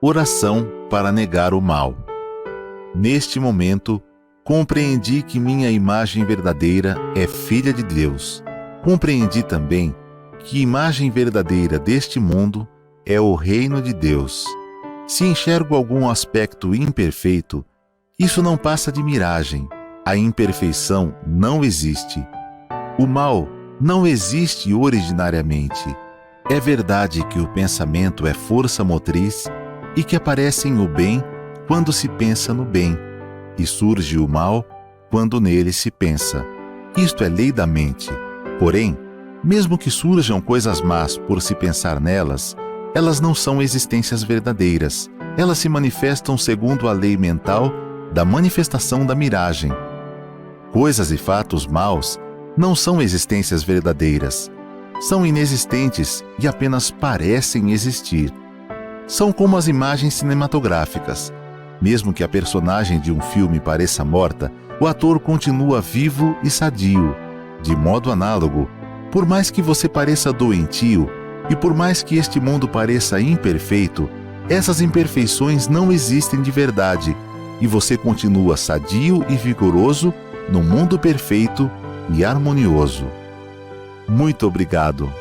Oração para negar o mal. Neste momento, compreendi que minha imagem verdadeira é filha de Deus. Compreendi também que a imagem verdadeira deste mundo é o reino de Deus. Se enxergo algum aspecto imperfeito, isso não passa de miragem. A imperfeição não existe. O mal não existe originariamente. É verdade que o pensamento é força motriz e que aparece o bem quando se pensa no bem, e surge o mal quando nele se pensa. Isto é lei da mente. Porém, mesmo que surjam coisas más por se pensar nelas, elas não são existências verdadeiras. Elas se manifestam segundo a lei mental da manifestação da miragem. Coisas e fatos maus não são existências verdadeiras. São inexistentes e apenas parecem existir. São como as imagens cinematográficas. Mesmo que a personagem de um filme pareça morta, o ator continua vivo e sadio. De modo análogo, por mais que você pareça doentio e por mais que este mundo pareça imperfeito, essas imperfeições não existem de verdade e você continua sadio e vigoroso no mundo perfeito e harmonioso. Muito obrigado.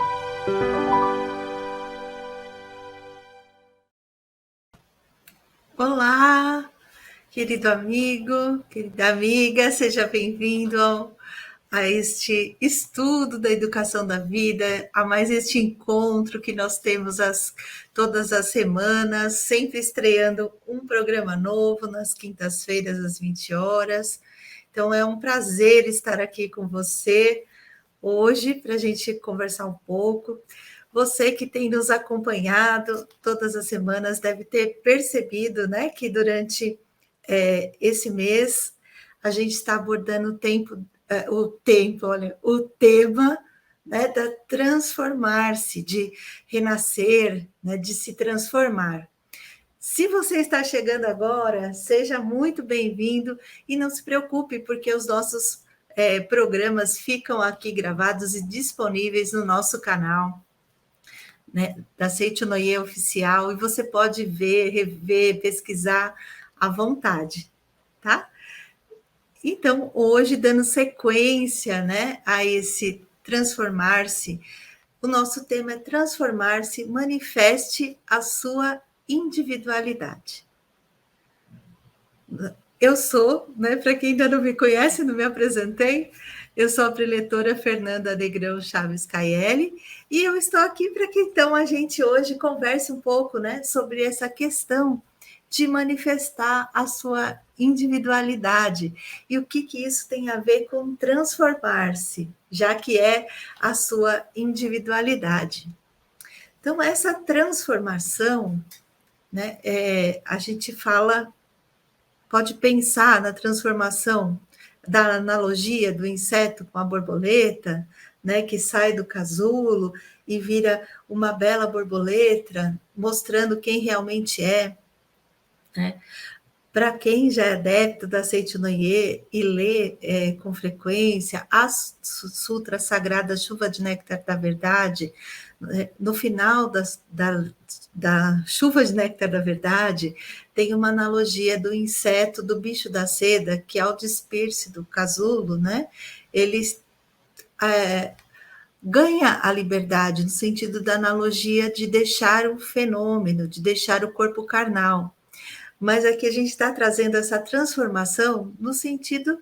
Olá, querido amigo, querida amiga, seja bem-vindo a este estudo da educação da vida, a mais este encontro que nós temos todas as semanas, sempre estreando um programa novo nas quintas-feiras às 20 horas. Então é um prazer estar aqui com você hoje para a gente conversar um pouco. Você que tem nos acompanhado todas as semanas deve ter percebido, né, que durante esse mês a gente está abordando o tema, né, da transformar-se, de renascer, né, de se transformar. Se você está chegando agora, seja muito bem-vindo e não se preocupe, porque os nossos programas ficam aqui gravados e disponíveis no nosso canal, né, da Seitonoye Oficial, e você pode ver, rever, pesquisar à vontade, tá? Então, hoje, dando sequência, né, a esse transformar-se, o nosso tema é transformar-se, manifeste a sua individualidade. Eu sou, né, para quem ainda não me conhece, não me apresentei, eu sou a preletora Fernanda Negrão Chaves Caielli, e eu estou aqui para que então a gente hoje converse um pouco, né, sobre essa questão de manifestar a sua individualidade e o que isso tem a ver com transformar-se, já que é a sua individualidade. Então, essa transformação, né, a gente pode pensar na transformação da analogia do inseto com a borboleta, né, que sai do casulo e vira uma bela borboleta, mostrando quem realmente é, né? Para quem já é adepto da Seitonoye e lê com frequência as sutras sagradas Chuva de Néctar da Verdade, no final da Chuva de Néctar da Verdade, tem uma analogia do inseto, do bicho da seda, que ao despir-se do casulo, né, ele ganha a liberdade, no sentido da analogia de deixar o fenômeno, de deixar o corpo carnal. Mas aqui a gente está trazendo essa transformação no sentido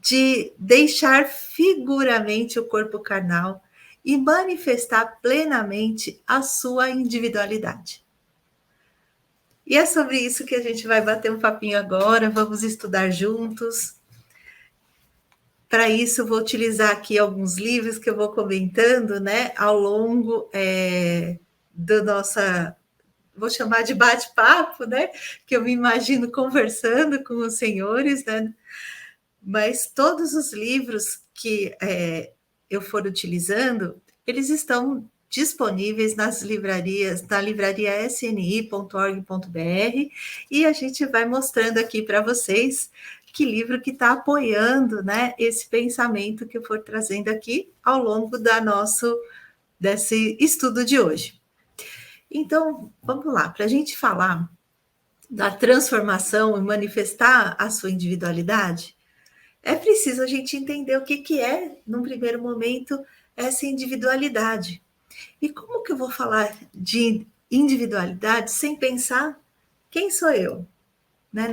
de deixar figuramente o corpo carnal e manifestar plenamente a sua individualidade. E é sobre isso que a gente vai bater um papinho agora, vamos estudar juntos. Para isso, eu vou utilizar aqui alguns livros que eu vou comentando, né, ao longo da nossa... vou chamar de bate-papo, né? Que eu me imagino conversando com os senhores, né? Mas todos os livros que eu for utilizando, eles estão disponíveis nas livrarias, na livraria sni.org.br, e a gente vai mostrando aqui para vocês que livro que está apoiando, né, esse pensamento que eu for trazendo aqui ao longo desse estudo de hoje. Então, vamos lá, para a gente falar da transformação e manifestar a sua individualidade, é preciso a gente entender o que, que é, num primeiro momento, essa individualidade. E como que eu vou falar de individualidade sem pensar quem sou eu? Né?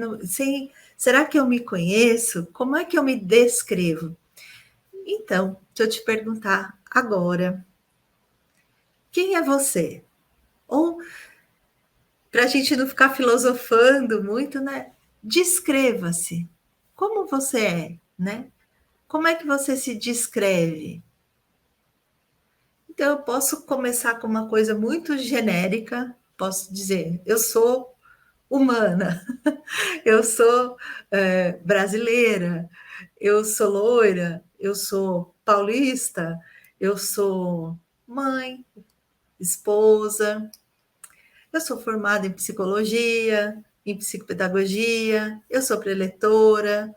Será que eu me conheço? Como é que eu me descrevo? Então, deixa eu te perguntar agora, quem é você? Ou, para a gente não ficar filosofando muito, né? Descreva-se. Como você é, né? Como é que você se descreve? Então, eu posso começar com uma coisa muito genérica. Posso dizer, eu sou humana, eu sou brasileira, eu sou loira, eu sou paulista, eu sou mãe, esposa, eu sou formada em psicologia, em psicopedagogia, eu sou preletora,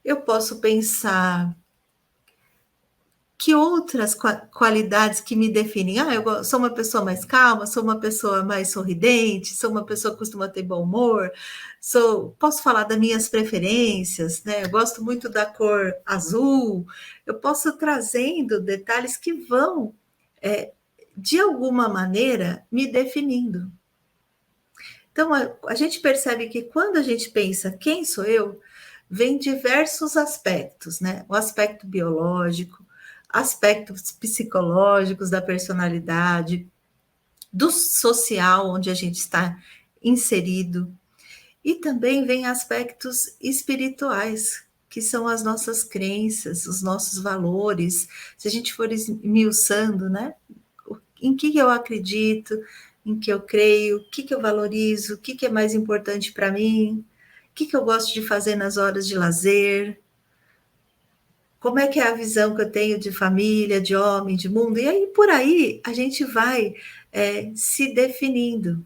eu posso pensar que outras qualidades que me definem? Eu sou uma pessoa mais calma, sou uma pessoa mais sorridente, sou uma pessoa que costuma ter bom humor, posso falar das minhas preferências, né? Eu gosto muito da cor azul, eu posso trazendo detalhes que vão, de alguma maneira, me definindo. Então, a gente percebe que quando a gente pensa quem sou eu, vem diversos aspectos, né? O aspecto biológico, aspectos psicológicos da personalidade, do social onde a gente está inserido, e também vem aspectos espirituais, que são as nossas crenças, os nossos valores. Se a gente for esmiuçando, né? Em que eu acredito, em que eu creio, o que eu valorizo, o que é mais importante para mim, o que eu gosto de fazer nas horas de lazer, como é que é a visão que eu tenho de família, de homem, de mundo, e aí por aí a gente vai se definindo.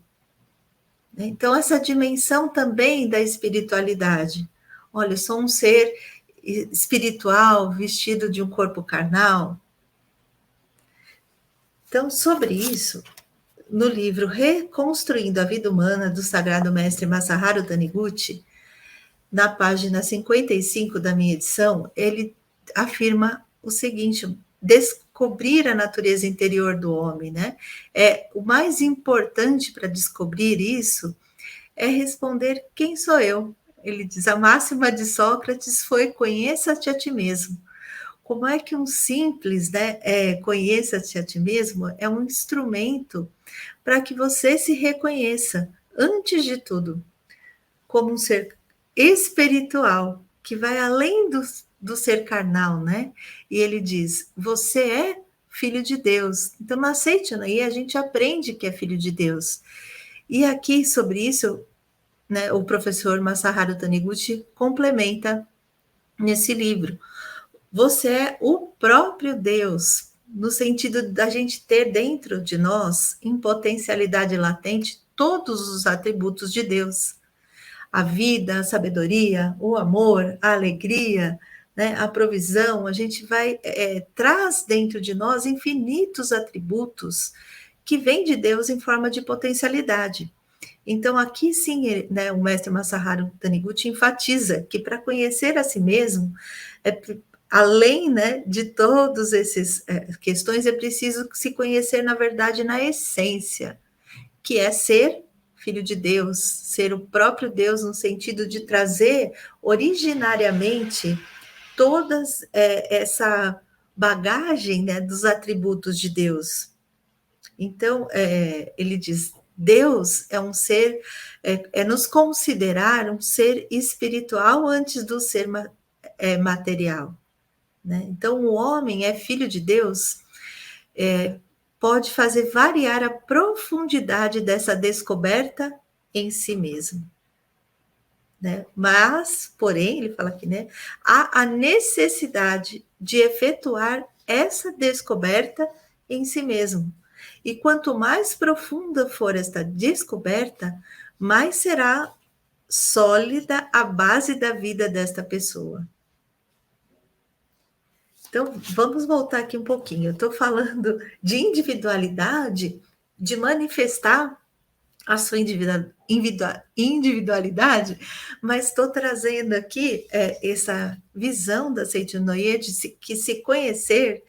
Né? Então, essa dimensão também da espiritualidade. Olha, eu sou um ser espiritual vestido de um corpo carnal. Então, sobre isso, no livro Reconstruindo a Vida Humana, do Sagrado Mestre Masaharu Taniguchi, na página 55 da minha edição, ele afirma o seguinte: descobrir a natureza interior do homem, né? O mais importante para descobrir isso é responder quem sou eu. Ele diz: a máxima de Sócrates foi conheça-te a ti mesmo. Como é que um simples, né, conheça-te a ti mesmo é um instrumento para que você se reconheça, antes de tudo, como um ser espiritual, que vai além do ser carnal, né? E ele diz: você é filho de Deus. Então, não aceite, né? E a gente aprende que é filho de Deus. E aqui, sobre isso, né, o professor Masaharu Taniguchi complementa nesse livro. Você é o próprio Deus, no sentido da gente ter dentro de nós, em potencialidade latente, todos os atributos de Deus. A vida, a sabedoria, o amor, a alegria, né, a provisão, a gente traz dentro de nós infinitos atributos que vêm de Deus em forma de potencialidade. Então, aqui sim, né, o mestre Masaharu Taniguchi enfatiza que para conhecer a si mesmo, além, né, de todas essas questões, é preciso se conhecer, na verdade, na essência, que é ser filho de Deus, ser o próprio Deus, no sentido de trazer originariamente todas essa bagagem, né, dos atributos de Deus. Então, ele diz: Deus é um ser, nos considerar um ser espiritual antes do ser material. Né? Então, o homem é filho de Deus, pode fazer variar a profundidade dessa descoberta em si mesmo. Né? Mas, porém, ele fala aqui, né, há a necessidade de efetuar essa descoberta em si mesmo. E quanto mais profunda for esta descoberta, mais será sólida a base da vida desta pessoa. Então, vamos voltar aqui um pouquinho. Eu estou falando de individualidade, de manifestar a sua individualidade, mas estou trazendo aqui essa visão da Seidinoye que se conhecer,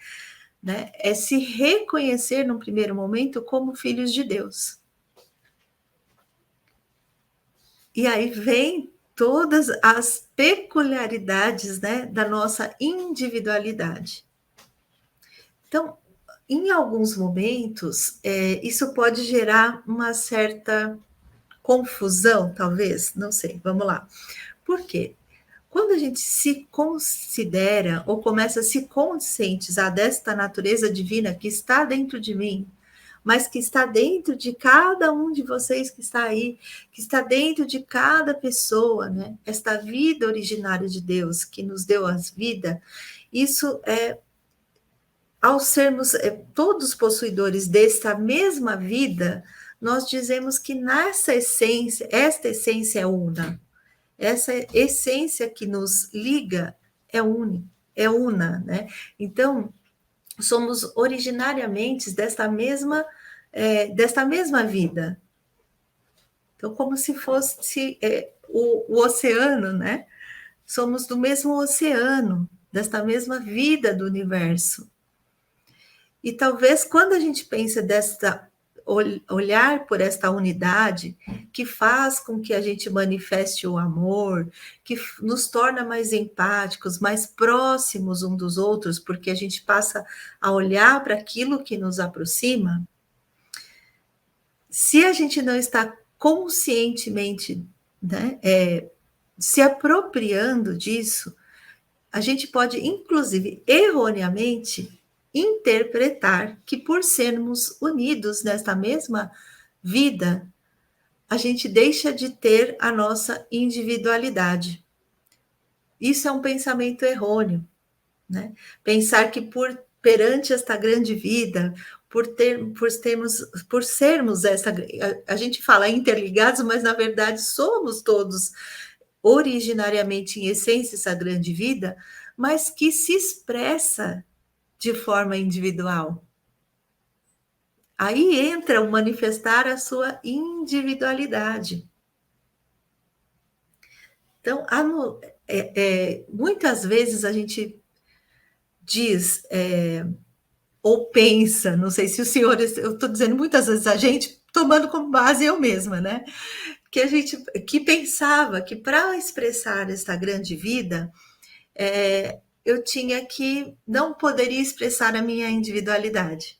né, é se reconhecer num primeiro momento como filhos de Deus. E aí vem todas as peculiaridades, né, da nossa individualidade. Então, em alguns momentos, isso pode gerar uma certa confusão, talvez, não sei, vamos lá. Por quê? Quando a gente se considera ou começa a se conscientizar desta natureza divina que está dentro de mim, mas que está dentro de cada um de vocês que está aí, que está dentro de cada pessoa, né? Esta vida originária de Deus que nos deu a vida, isso ao sermos todos possuidores desta mesma vida, nós dizemos que nessa essência, esta essência é una. Essa essência que nos liga é una, né? Então, somos originariamente desta mesma vida. Então, como se fosse o oceano, né? Somos do mesmo oceano, desta mesma vida do universo. E talvez quando a gente pensa olhar por esta unidade que faz com que a gente manifeste o amor, que nos torna mais empáticos, mais próximos uns dos outros, porque a gente passa a olhar para aquilo que nos aproxima. Se a gente não está conscientemente, né, se apropriando disso, a gente pode, inclusive, erroneamente, interpretar que por sermos unidos nesta mesma vida, a gente deixa de ter a nossa individualidade. Isso é um pensamento errôneo, né? Pensar que perante esta grande vida, por sermos essa, a gente fala interligados, mas na verdade somos todos originariamente em essência essa grande vida, mas que se expressa de forma individual. Aí entra o manifestar a sua individualidade. Então, muitas vezes a gente diz ou pensa, não sei se os senhores, eu estou dizendo muitas vezes a gente, tomando como base eu mesma, né? Que pensava que para expressar esta grande vida, eu tinha que não poderia expressar a minha individualidade.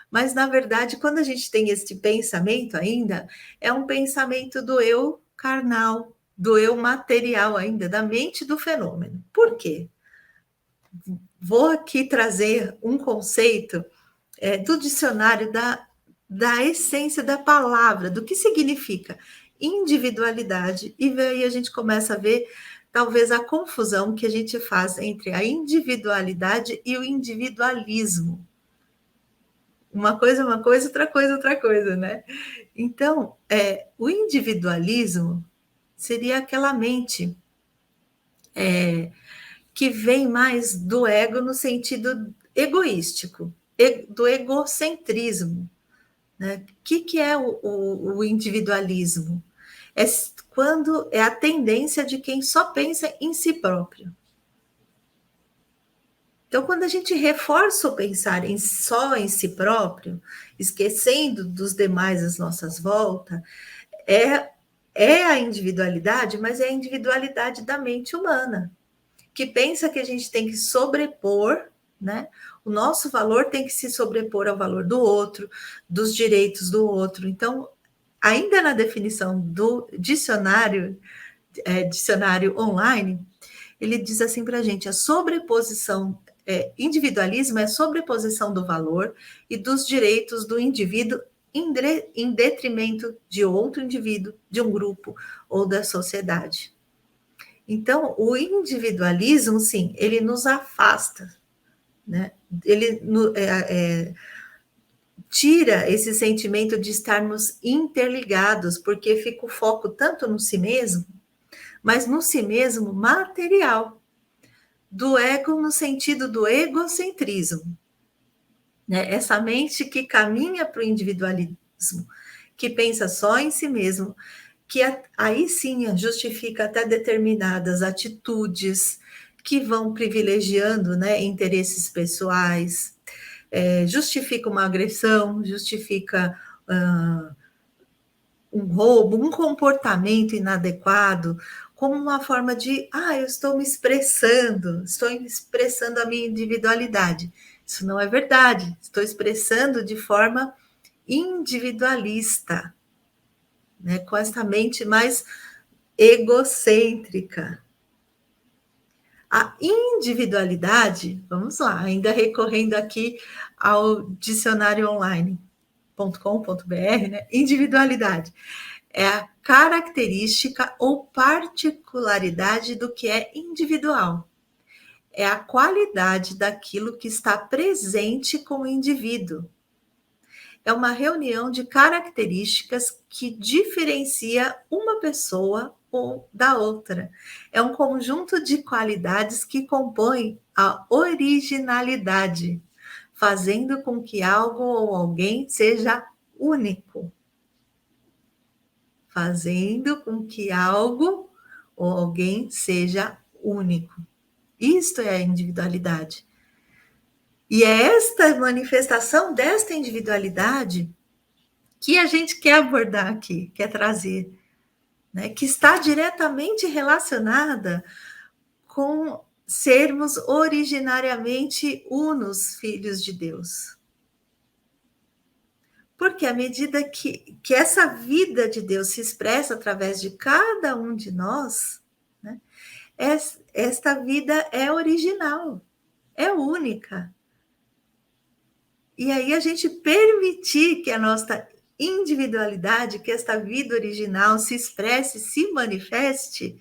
Mas, na verdade, quando a gente tem esse pensamento ainda, é um pensamento do eu carnal, do eu material ainda, da mente do fenômeno. Por quê? Vou aqui trazer um conceito do dicionário da essência da palavra, do que significa individualidade, e aí a gente começa a ver talvez a confusão que a gente faz entre a individualidade e o individualismo. Uma coisa é uma coisa, outra coisa, né? Então, o individualismo seria aquela mente que vem mais do ego no sentido egoístico, do egocentrismo. Né? O que é o individualismo? É quando é a tendência de quem só pensa em si próprio. Então, quando a gente reforça o pensar só em si próprio, esquecendo dos demais às nossas voltas, é a individualidade, mas é a individualidade da mente humana, que pensa que a gente tem que sobrepor, né? O nosso valor tem que se sobrepor ao valor do outro, dos direitos do outro. Então, ainda na definição do dicionário online, ele diz assim para a gente, a sobreposição, individualismo é a sobreposição do valor e dos direitos do indivíduo em detrimento de outro indivíduo, de um grupo ou da sociedade. Então, o individualismo, sim, ele nos afasta, né? Ele tira esse sentimento de estarmos interligados, porque fica o foco tanto no si mesmo, mas no si mesmo material. do ego no sentido do egocentrismo, né? Essa mente que caminha para o individualismo, que pensa só em si mesmo, que aí sim justifica até determinadas atitudes que vão privilegiando, né, interesses pessoais, justifica uma agressão, justifica um roubo, um comportamento inadequado, como uma forma de, eu estou me expressando a minha individualidade. Isso não é verdade, estou expressando de forma individualista, né, com essa mente mais egocêntrica. A individualidade, vamos lá, ainda recorrendo aqui ao dicionário online.com.br, né? Individualidade é a característica ou particularidade do que é individual. É a qualidade daquilo que está presente com o indivíduo. É uma reunião de características que diferencia uma pessoa ou da outra. É um conjunto de qualidades que compõem a originalidade, fazendo com que algo ou alguém seja único. Fazendo com que algo ou alguém seja único. Isto é a individualidade. E é esta manifestação desta individualidade que a gente quer abordar aqui, quer trazer, né? Que está diretamente relacionada com sermos originariamente unos, filhos de Deus. Porque à medida que essa vida de Deus se expressa através de cada um de nós, né, esta vida é original, é única. E aí a gente permitir que a nossa individualidade, que esta vida original se expresse, se manifeste,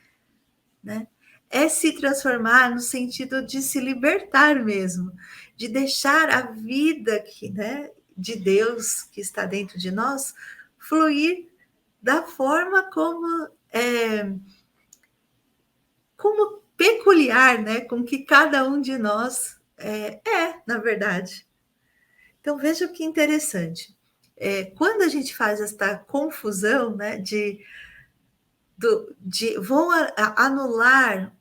né, é se transformar no sentido de se libertar mesmo, de deixar a vida que, né, de Deus que está dentro de nós fluir da forma como peculiar, né, com que cada um de nós na verdade. Então, veja que interessante. Quando a gente faz esta confusão, né, de vou anular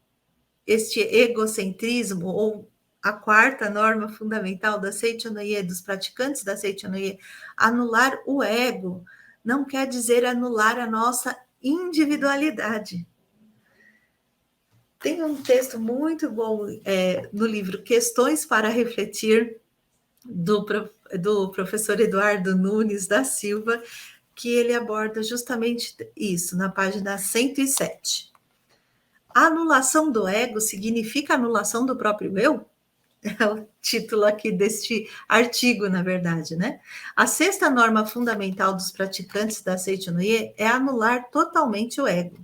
este egocentrismo, ou a quarta norma fundamental da Seichonoye, dos praticantes da Seichonoye, anular o ego, não quer dizer anular a nossa individualidade. Tem um texto muito bom no livro Questões para Refletir, do professor Eduardo Nunes da Silva, que ele aborda justamente isso, na página 107. A anulação do ego significa anulação do próprio eu? É o título aqui deste artigo, na verdade, né? A sexta norma fundamental dos praticantes da Seichonoye é anular totalmente o ego.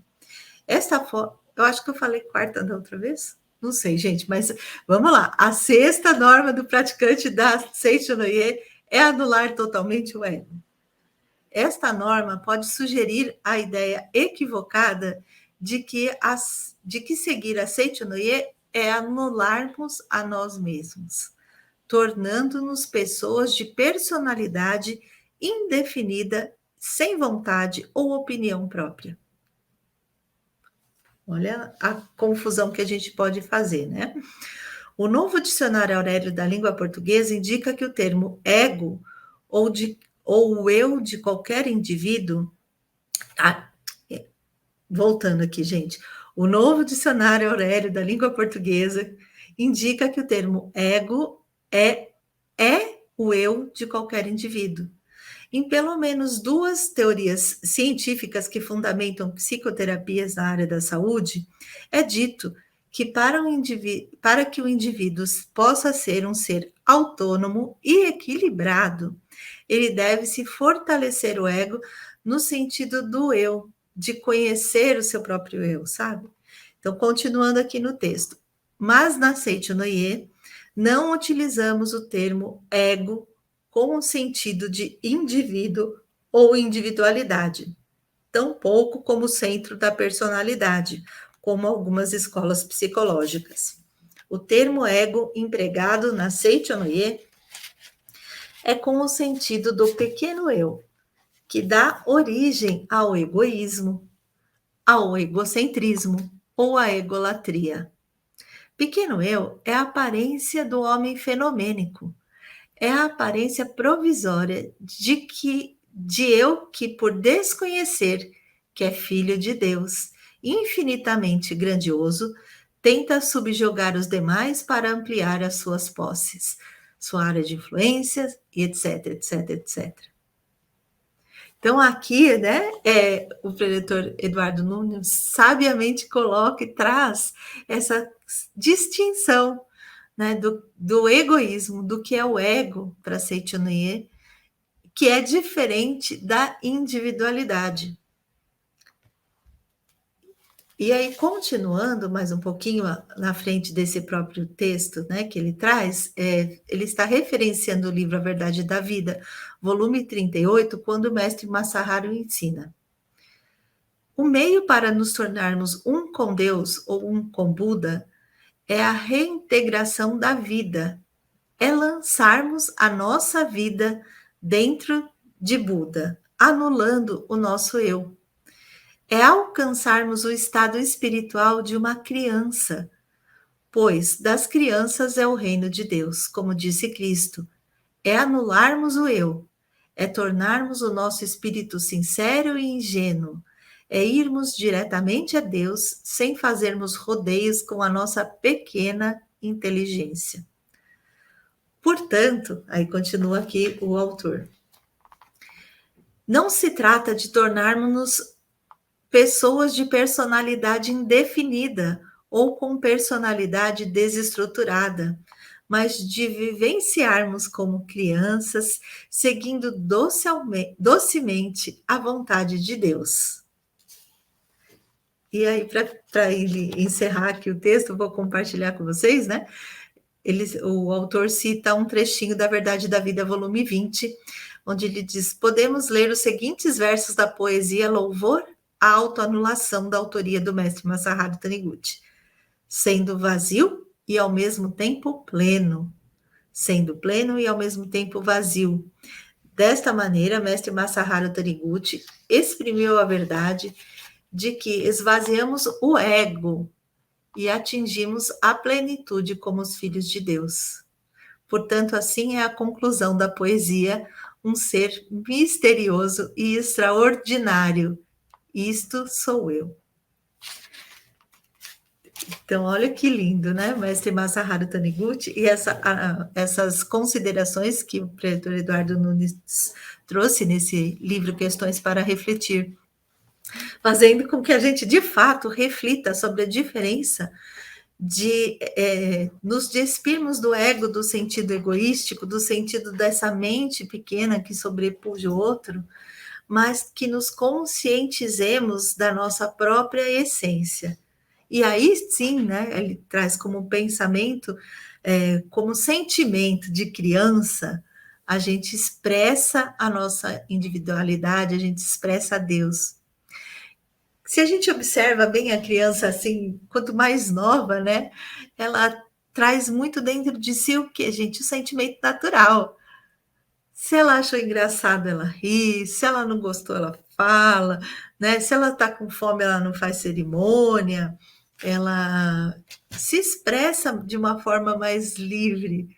Eu acho que eu falei quarta da outra vez? Não sei, gente, mas vamos lá. A sexta norma do praticante da Seichonoye é anular totalmente o ego. Esta norma pode sugerir a ideia equivocada de que seguir a Seichonoye é anularmos a nós mesmos, tornando-nos pessoas de personalidade indefinida, sem vontade ou opinião própria. Olha a confusão que a gente pode fazer, né? O novo dicionário Aurélio da língua portuguesa indica que o termo ego ou o eu de qualquer indivíduo. Voltando aqui, gente. O novo dicionário Aurélio da língua portuguesa indica que o termo ego é o eu de qualquer indivíduo. Em pelo menos duas teorias científicas que fundamentam psicoterapias na área da saúde, é dito que para que o indivíduo possa ser um ser autônomo e equilibrado, ele deve se fortalecer o ego no sentido do eu, de conhecer o seu próprio eu, sabe? Então, continuando aqui no texto. Mas na Seichonoye, não utilizamos o termo ego com o sentido de indivíduo ou individualidade, tampouco como centro da personalidade, como algumas escolas psicológicas. O termo ego empregado na Seichonoye é com o sentido do pequeno eu, que dá origem ao egoísmo, ao egocentrismo ou à egolatria. Pequeno eu é a aparência do homem fenomênico, é a aparência provisória de eu que, por desconhecer que é filho de Deus, infinitamente grandioso, tenta subjugar os demais para ampliar as suas posses, sua área de influência, e etc, etc, etc. Então, aqui, né, o preletor Eduardo Nunes sabiamente coloca e traz essa distinção, né, do egoísmo, do que é o ego para Seichonoye, que é diferente da individualidade. E aí, continuando mais um pouquinho na frente desse próprio texto, né, que ele traz, ele está referenciando o livro A Verdade da Vida, volume 38, quando o mestre Masaharu ensina: o meio para nos tornarmos um com Deus ou um com Buda é a reintegração da vida, é lançarmos a nossa vida dentro de Buda, anulando o nosso eu. É alcançarmos o estado espiritual de uma criança, pois das crianças é o reino de Deus, como disse Cristo. É anularmos o eu, é tornarmos o nosso espírito sincero e ingênuo, é irmos diretamente a Deus sem fazermos rodeios com a nossa pequena inteligência. Portanto, aí continua aqui o autor, não se trata de tornarmos-nos pessoas de personalidade indefinida ou com personalidade desestruturada, mas de vivenciarmos como crianças, seguindo docemente a vontade de Deus. E aí, para ele encerrar aqui o texto, vou compartilhar com vocês, né? O autor cita um trechinho da Verdade da Vida, volume 20, onde ele diz: podemos ler os seguintes versos da poesia Louvor à Autoanulação, da autoria do mestre Masaharu Taniguchi. Sendo vazio e ao mesmo tempo pleno. Sendo pleno e ao mesmo tempo vazio. Desta maneira, mestre Masaharu Taniguchi exprimiu a verdade de que esvaziamos o ego e atingimos a plenitude como os filhos de Deus. Portanto, assim é a conclusão da poesia, um ser misterioso e extraordinário. Isto sou eu. Então, olha que lindo, né? Mestre Masaharu Taniguchi, e essas considerações que o preletor Eduardo Nunes trouxe nesse livro Questões para Refletir, fazendo com que a gente, de fato, reflita sobre a diferença de nos despirmos do ego, do sentido egoístico, do sentido dessa mente pequena que sobrepuja o outro, mas que nos conscientizemos da nossa própria essência. E aí sim, né, ele traz como pensamento, como sentimento de criança, a gente expressa a nossa individualidade, a gente expressa a Deus. Se a gente observa bem a criança assim, quanto mais nova, né, ela traz muito dentro de si o que, gente? O sentimento natural. Se ela achou engraçado, ela ri, se ela não gostou, ela fala, né? Se ela está com fome, ela não faz cerimônia, ela se expressa de uma forma mais livre.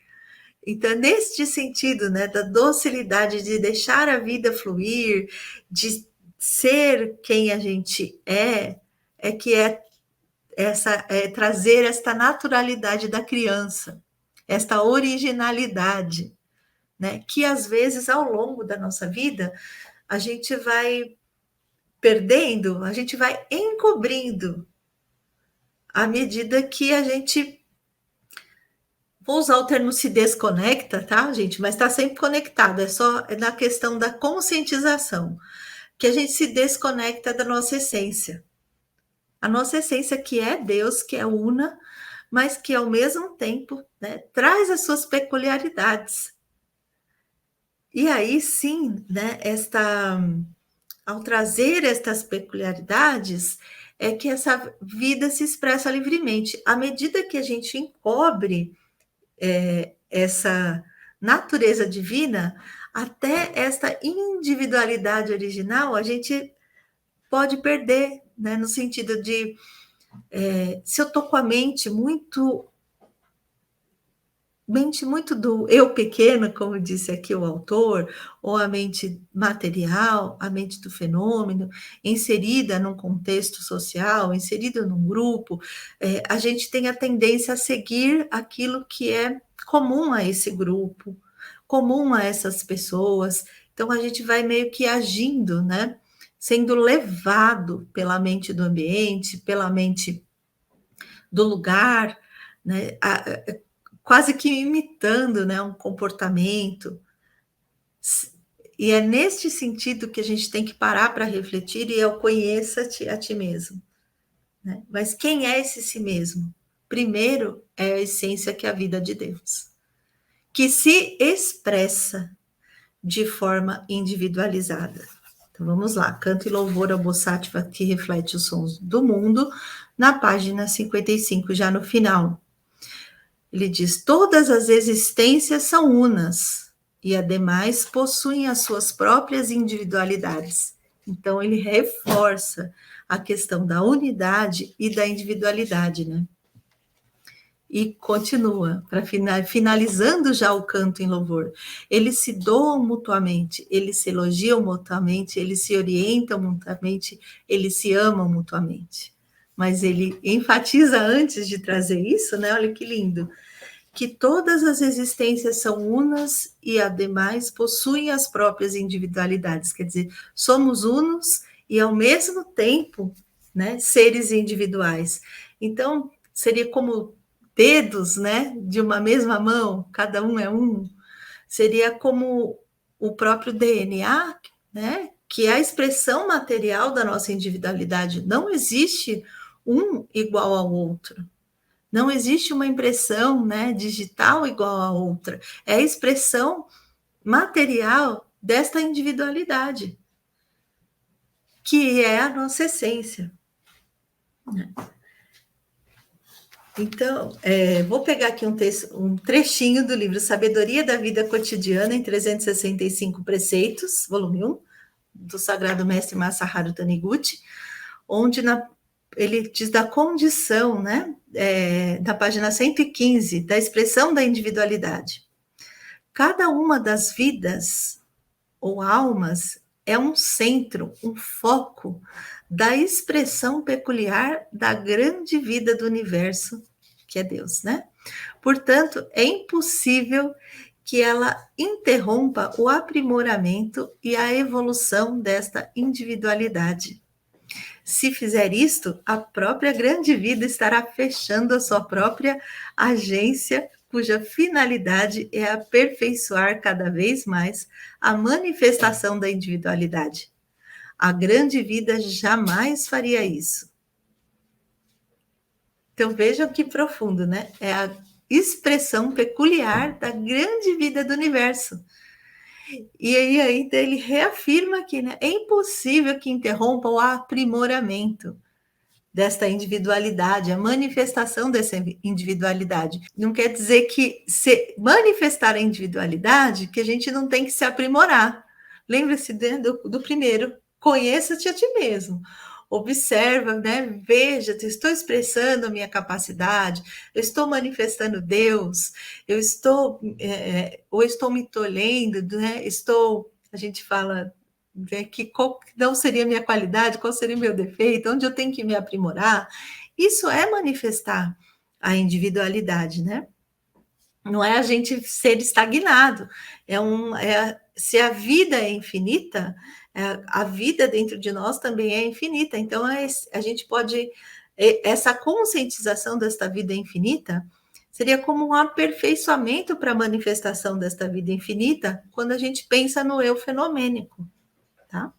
Então, neste sentido, né, da docilidade, de deixar a vida fluir, de ser quem a gente que é trazer esta naturalidade da criança, esta originalidade, né, que às vezes ao longo da nossa vida a gente vai perdendo, a gente vai encobrindo à medida que a gente, vou usar o termo se desconecta, tá, gente? Mas está sempre conectado, é só na questão da conscientização, que a gente se desconecta da nossa essência. A nossa essência que é Deus, que é una, mas que ao mesmo tempo, né, traz as suas peculiaridades. E aí sim, né, ao trazer estas peculiaridades, é que essa vida se expressa livremente. À medida que a gente encobre essa natureza divina, até esta individualidade original a gente pode perder, né? No sentido de, se eu estou com a mente muito do eu pequeno, como disse aqui o autor, ou a mente material, a mente do fenômeno, inserida num contexto social, inserida num grupo, a gente tem a tendência a seguir aquilo que é comum a esse grupo, comum a essas pessoas. Então a gente vai meio que agindo, né? Sendo levado pela mente do ambiente, pela mente do lugar, né? Quase que imitando, né, um comportamento. E é neste sentido que a gente tem que parar para refletir e eu conheça-te a ti mesmo. Né? Mas quem é esse si mesmo? Primeiro é a essência que é a vida de Deus, que se expressa de forma individualizada. Então vamos lá, Canto e Louvor ao Bossattva que reflete os sons do mundo, na página 55, já no final. Ele diz: todas as existências são unas e, ademais, possuem as suas próprias individualidades. Então, ele reforça a questão da unidade e da individualidade, né? E continua, para finalizando já o canto em louvor. Eles se doam mutuamente, eles se elogiam mutuamente, eles se orientam mutuamente, eles se amam mutuamente. Mas ele enfatiza antes de trazer isso, né? Olha que lindo. Que todas as existências são unas e, ademais, possuem as próprias individualidades. Quer dizer, somos unos e, ao mesmo tempo, né, seres individuais. Então, seria como dedos, né, de uma mesma mão, cada um é um. Seria como o próprio DNA, né, que é a expressão material da nossa individualidade. Não existe um igual ao outro. Não existe uma impressão, né, digital igual a outra. É a expressão material desta individualidade, que é a nossa essência. Então, vou pegar aqui um trechinho do livro Sabedoria da Vida Cotidiana em 365 Preceitos, volume 1, do Sagrado Mestre Masaharu Taniguchi, onde ele diz da condição, né, da página 115, da expressão da individualidade. Cada uma das vidas ou almas é um centro, um foco da expressão peculiar da grande vida do universo, que é Deus, né? Portanto, é impossível que ela interrompa o aprimoramento e a evolução desta individualidade. Se fizer isto, a própria grande vida estará fechando a sua própria agência, cuja finalidade é aperfeiçoar cada vez mais a manifestação da individualidade. A grande vida jamais faria isso. Então vejam que profundo, né? É a expressão peculiar da grande vida do universo. E aí ainda ele reafirma que, né, é impossível que interrompa o aprimoramento desta individualidade, a manifestação dessa individualidade. Não quer dizer que se manifestar a individualidade, que a gente não tem que se aprimorar. Lembra-se do primeiro, conheça-te a ti mesmo. Observa, né? Veja, estou expressando a minha capacidade, eu estou manifestando Deus, eu estou, ou estou me tolhendo, né? A gente fala que qual não seria minha qualidade, qual seria o meu defeito, onde eu tenho que me aprimorar. Isso é manifestar a individualidade, né? Não é a gente ser estagnado. Se a vida é infinita, a vida dentro de nós também é infinita. Então, a gente pode... Essa conscientização desta vida infinita seria como um aperfeiçoamento para a manifestação desta vida infinita quando a gente pensa no eu fenomênico. Tá?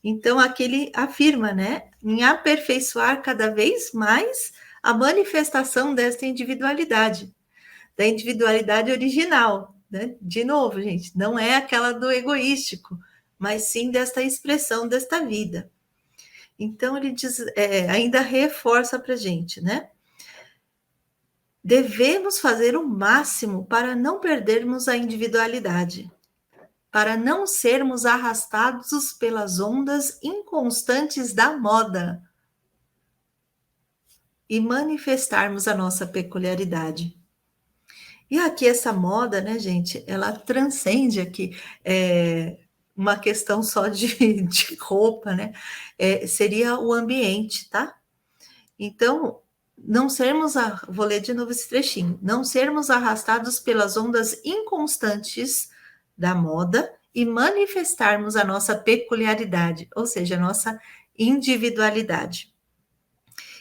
Então, aqui ele afirma, né, em aperfeiçoar cada vez mais a manifestação desta individualidade, da individualidade original, né? De novo, gente, não é aquela do egoístico, mas sim desta expressão desta vida. Então, ele diz, ainda reforça para a gente, né? Devemos fazer o máximo para não perdermos a individualidade, para não sermos arrastados pelas ondas inconstantes da moda e manifestarmos a nossa peculiaridade. E aqui essa moda, né, gente, ela transcende aqui uma questão só de roupa, né? Seria o ambiente, tá? Então, não sermos, vou ler de novo esse trechinho, não sermos arrastados pelas ondas inconstantes da moda e manifestarmos a nossa peculiaridade, ou seja, a nossa individualidade.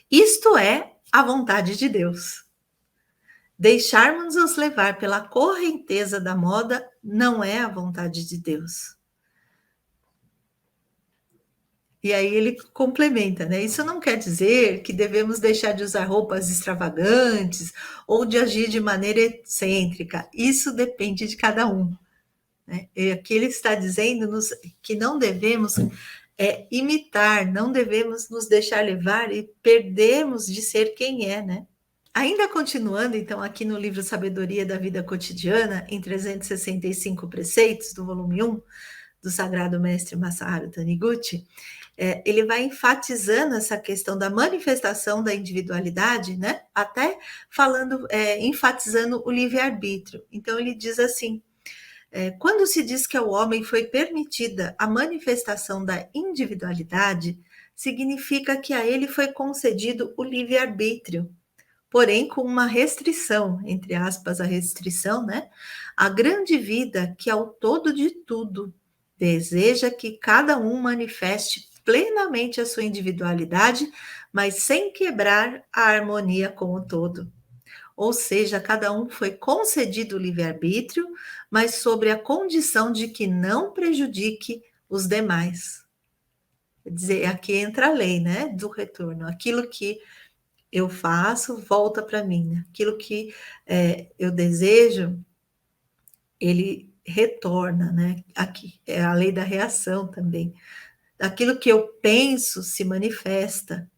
Isto é a vontade de Deus. Deixarmos-nos levar pela correnteza da moda não é a vontade de Deus. E aí ele complementa, né? Isso não quer dizer que devemos deixar de usar roupas extravagantes ou de agir de maneira excêntrica. Isso depende de cada um, né? E aqui ele está dizendo que não devemos imitar, não devemos nos deixar levar e perdermos de ser quem é, né? Ainda continuando, então, aqui no livro Sabedoria da Vida Cotidiana, em 365 preceitos, do volume 1, do Sagrado Mestre Masaharu Taniguchi, ele vai enfatizando essa questão da manifestação da individualidade, né? Até falando, enfatizando o livre-arbítrio. Então, ele diz assim, quando se diz que ao homem foi permitida a manifestação da individualidade, significa que a ele foi concedido o livre-arbítrio, porém com uma restrição, entre aspas, a restrição, né? A grande vida que ao todo de tudo deseja que cada um manifeste plenamente a sua individualidade, mas sem quebrar a harmonia com o todo. Ou seja, cada um foi concedido o livre-arbítrio, mas sobre a condição de que não prejudique os demais. Quer dizer, aqui entra a lei, né, do retorno. Aquilo que eu faço, volta para mim. Né? Aquilo que eu desejo, ele retorna, né? Aqui é a lei da reação também. Aquilo que eu penso se manifesta.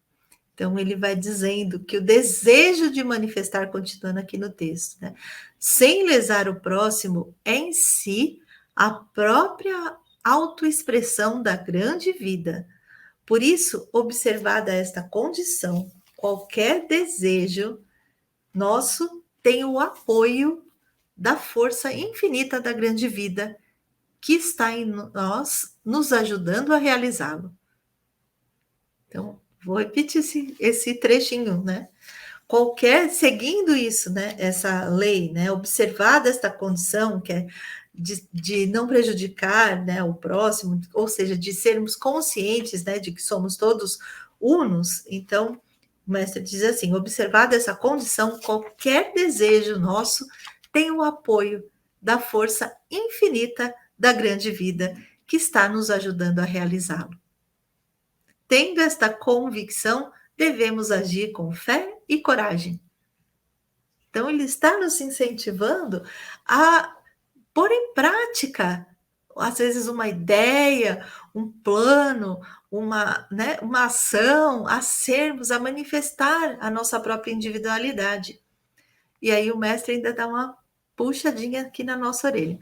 Então, ele vai dizendo que o desejo de manifestar, continuando aqui no texto, né? Sem lesar o próximo, é em si a própria autoexpressão da grande vida. Por isso, observada esta condição, qualquer desejo nosso tem o apoio da força infinita da grande vida que está em nós, nos ajudando a realizá-lo. Então, vou repetir esse trechinho, né? Seguindo isso, né? Essa lei, né? Observada esta condição, que é de não prejudicar, né, o próximo, ou seja, de sermos conscientes, né, de que somos todos unos. Então, o mestre diz assim: observada essa condição, qualquer desejo nosso tem o apoio da força infinita da grande vida que está nos ajudando a realizá-lo. Tendo esta convicção, devemos agir com fé e coragem. Então, ele está nos incentivando a pôr em prática, às vezes, uma ideia, um plano, uma ação, a manifestar a nossa própria individualidade. E aí o mestre ainda dá uma puxadinha aqui na nossa orelha.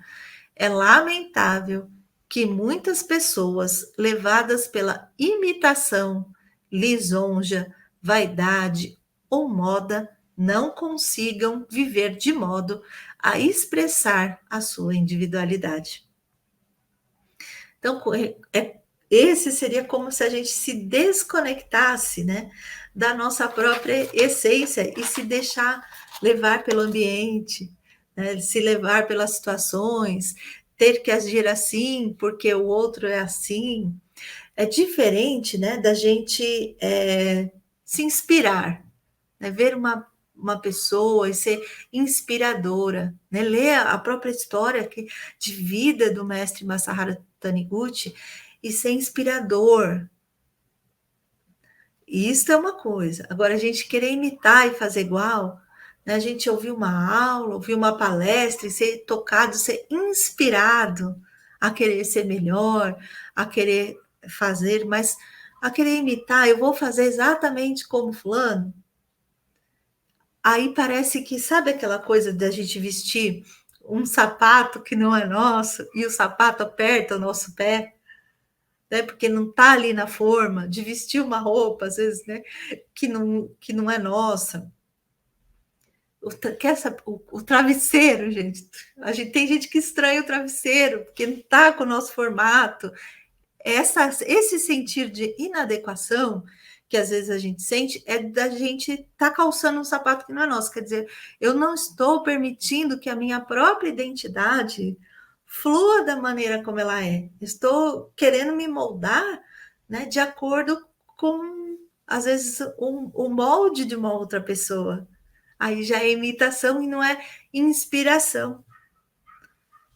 É lamentável que muitas pessoas, levadas pela imitação, lisonja, vaidade ou moda, não consigam viver de modo a expressar a sua individualidade. Então, esse seria como se a gente se desconectasse, né, da nossa própria essência e se deixar levar pelo ambiente, né, se levar pelas situações, ter que agir assim porque o outro é assim. É diferente, né, da gente se inspirar, né, ver uma pessoa e ser inspiradora, né, ler a própria história de vida do mestre Masaharu Taniguchi e ser inspirador. E isso é uma coisa. Agora, a gente querer imitar e fazer igual, né, a gente ouvir uma aula, ouvir uma palestra e ser tocado, ser inspirado a querer ser melhor, a querer fazer, mas a querer imitar, eu vou fazer exatamente como fulano. Aí parece que, sabe aquela coisa da gente vestir um sapato que não é nosso e o sapato aperta o nosso pé, né? Porque não está ali na forma de vestir uma roupa, às vezes, né? Que não é nossa. O travesseiro, gente. Tem gente que estranha o travesseiro, porque não está com o nosso formato. Esse sentir de inadequação que às vezes a gente sente é da gente estar calçando um sapato que não é nosso. Quer dizer, eu não estou permitindo que a minha própria identidade flua da maneira como ela é. Estou querendo me moldar, né, de acordo com, às vezes, o molde de uma outra pessoa. Aí já é imitação e não é inspiração.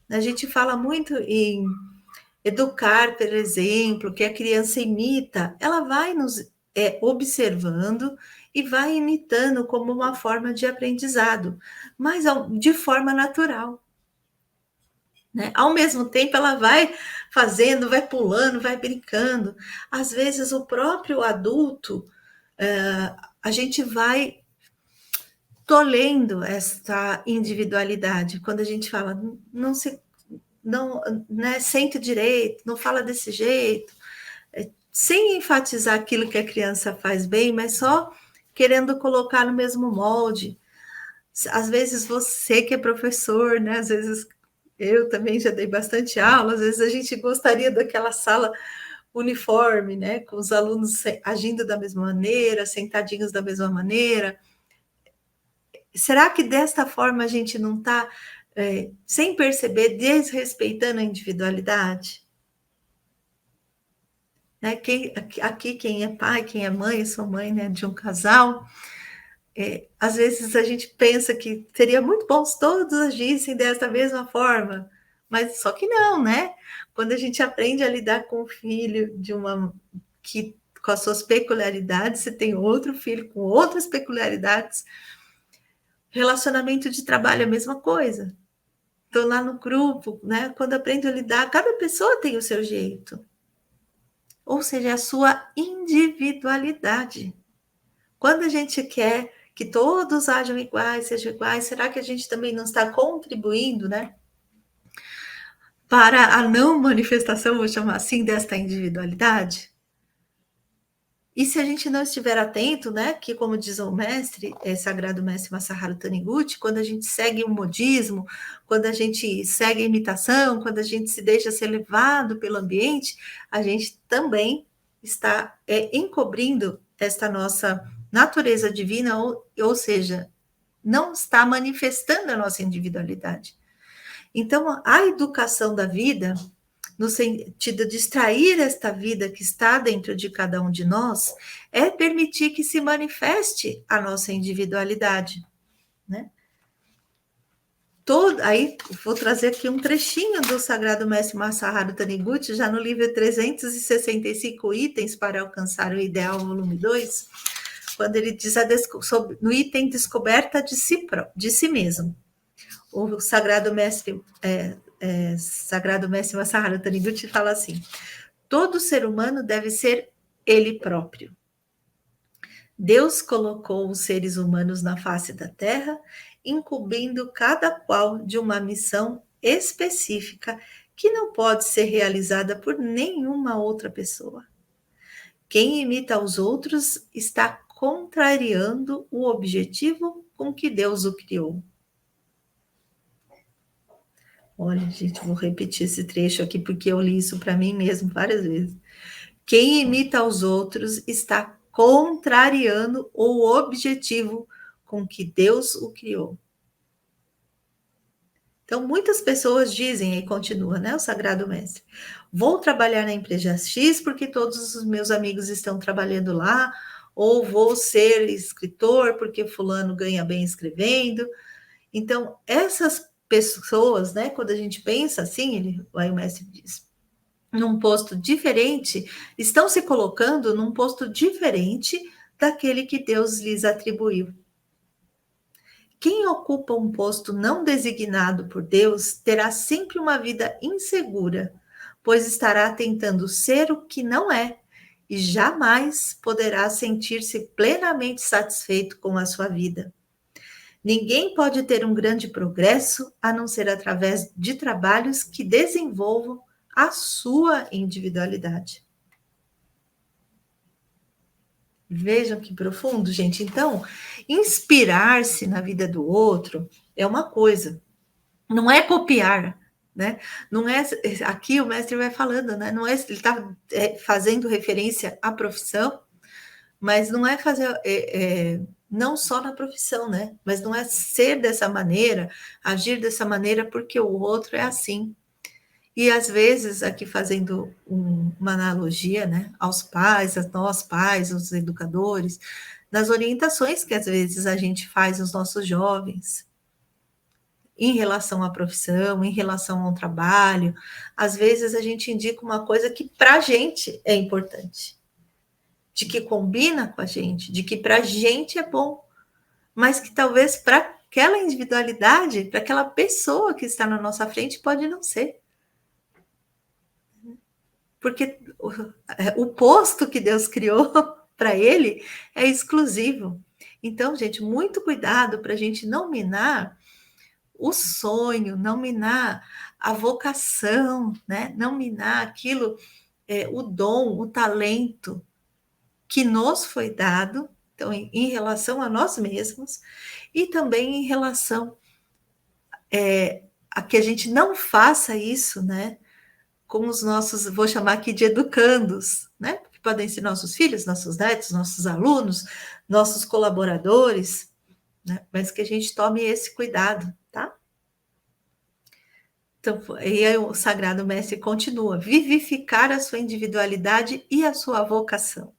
A gente fala muito em educar, por exemplo, que a criança imita, ela vai nos observando e vai imitando como uma forma de aprendizado, mas de forma natural. Né? Ao mesmo tempo, ela vai fazendo, vai pulando, vai brincando. Às vezes, o próprio adulto, a gente vai tolhendo essa individualidade. Quando a gente fala, não, né, sente direito, não fala desse jeito, sem enfatizar aquilo que a criança faz bem, mas só querendo colocar no mesmo molde. Às vezes você que é professor, né? Às vezes eu também já dei bastante aula, às vezes a gente gostaria daquela sala uniforme, né? Com os alunos agindo da mesma maneira, sentadinhos da mesma maneira. Será que desta forma a gente não está, sem perceber, desrespeitando a individualidade? Né? Aqui, quem é pai, quem é mãe, eu sou mãe, né, de um casal, às vezes a gente pensa que seria muito bom se todos agissem dessa mesma forma, mas só que não, né? Quando a gente aprende a lidar com o filho com as suas peculiaridades, você tem outro filho com outras peculiaridades. Relacionamento de trabalho é a mesma coisa. Estou lá no grupo, né? Quando aprendo a lidar, cada pessoa tem o seu jeito. Ou seja, a sua individualidade. Quando a gente quer que todos ajam iguais, sejam iguais, será que a gente também não está contribuindo, né, para a não manifestação, vou chamar assim, desta individualidade? E se a gente não estiver atento, né, que como diz o mestre, sagrado mestre Masaharu Taniguchi, quando a gente segue o modismo, quando a gente segue a imitação, quando a gente se deixa ser levado pelo ambiente, a gente também está encobrindo esta nossa natureza divina, ou seja, não está manifestando a nossa individualidade. Então, a educação da vida, no sentido de extrair esta vida que está dentro de cada um de nós, é permitir que se manifeste a nossa individualidade, né? Aí vou trazer aqui um trechinho do Sagrado Mestre Masaharu Taniguchi, já no livro 365 itens para alcançar o ideal, volume 2, quando ele diz no item descoberta de si mesmo. O Sagrado Mestre Masaharu Taniguchi fala assim: todo ser humano deve ser ele próprio. Deus colocou os seres humanos na face da terra, incumbindo cada qual de uma missão específica que não pode ser realizada por nenhuma outra pessoa. Quem imita os outros está contrariando o objetivo com que Deus o criou. Olha, gente, vou repetir esse trecho aqui porque eu li isso para mim mesmo várias vezes. Quem imita os outros está contrariando o objetivo com que Deus o criou. Então, muitas pessoas dizem, e continua, né, o Sagrado Mestre, vou trabalhar na empresa X porque todos os meus amigos estão trabalhando lá, ou vou ser escritor porque fulano ganha bem escrevendo. Então, essas pessoas, né, quando a gente pensa assim, aí o mestre diz, num posto diferente, estão se colocando num posto diferente daquele que Deus lhes atribuiu. Quem ocupa um posto não designado por Deus terá sempre uma vida insegura, pois estará tentando ser o que não é e jamais poderá sentir-se plenamente satisfeito com a sua vida. Ninguém pode ter um grande progresso a não ser através de trabalhos que desenvolvam a sua individualidade. Vejam que profundo, gente. Então, inspirar-se na vida do outro é uma coisa, não é copiar, né? Não é, aqui o mestre vai falando, né? Não é, ele está fazendo referência à profissão, mas não é fazer, não só na profissão, né? Mas não é ser dessa maneira, agir dessa maneira porque o outro é assim. E às vezes, aqui fazendo uma analogia, né, aos pais, a nós pais, os educadores, nas orientações que às vezes a gente faz aos nossos jovens, em relação à profissão, em relação ao trabalho, às vezes a gente indica uma coisa que para a gente é importante, de que combina com a gente, de que para a gente é bom, mas que talvez para aquela individualidade, para aquela pessoa que está na nossa frente, pode não ser. Porque o posto que Deus criou para ele é exclusivo. Então, gente, muito cuidado para a gente não minar o sonho, não minar a vocação, né? Não minar aquilo, o dom, o talento que nos foi dado, então, em relação a nós mesmos, e também em relação a que a gente não faça isso, né? Com os nossos, vou chamar aqui de educandos, né? Que podem ser nossos filhos, nossos netos, nossos alunos, nossos colaboradores, né? Mas que a gente tome esse cuidado, tá? Então, e aí o Sagrado Mestre continua: vivificar a sua individualidade e a sua vocação.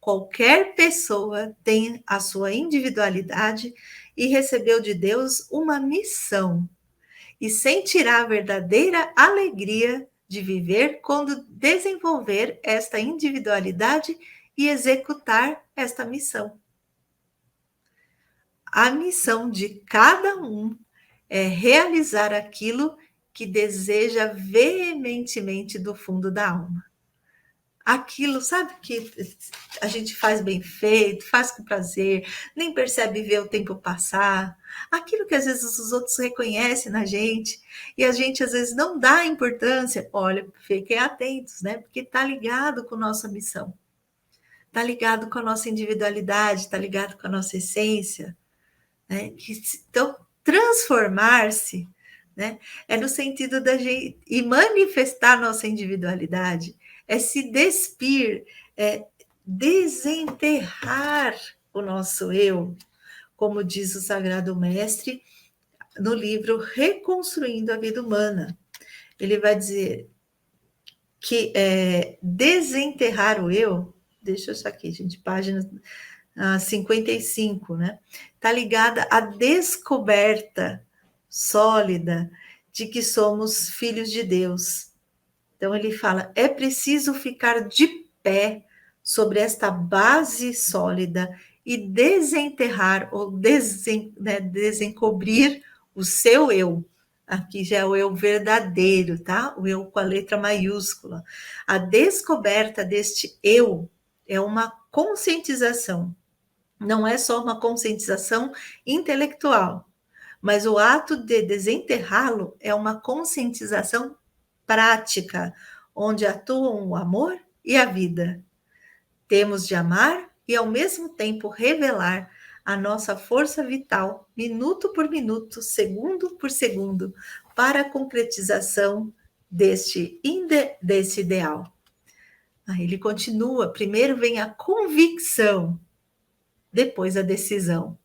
Qualquer pessoa tem a sua individualidade e recebeu de Deus uma missão, e sentirá a verdadeira alegria de viver quando desenvolver esta individualidade e executar esta missão. A missão de cada um é realizar aquilo que deseja veementemente do fundo da alma. Aquilo, sabe, que a gente faz bem feito, faz com prazer, nem percebe ver o tempo passar. Aquilo que às vezes os outros reconhecem na gente e a gente às vezes não dá importância. Olha, fiquem atentos, né? Porque está ligado com nossa missão, está ligado com a nossa individualidade, está ligado com a nossa essência, né? Então, transformar-se, né, é no sentido da gente e manifestar nossa individualidade, é se despir, é desenterrar o nosso eu, como diz o Sagrado Mestre no livro Reconstruindo a Vida Humana. Ele vai dizer que desenterrar o eu, deixa eu achar aqui, gente, página 55, né? Está ligada à descoberta sólida de que somos filhos de Deus. Então ele fala: é preciso ficar de pé sobre esta base sólida e desenterrar ou desencobrir o seu eu. Aqui já é o eu verdadeiro, tá? O eu com a letra maiúscula. A descoberta deste eu é uma conscientização. Não é só uma conscientização intelectual, mas o ato de desenterrá-lo é uma conscientização prática, onde atuam o amor e a vida. Temos de amar e, ao mesmo tempo, revelar a nossa força vital, minuto por minuto, segundo por segundo, para a concretização deste ideal. Aí ele continua: primeiro vem a convicção, depois a decisão.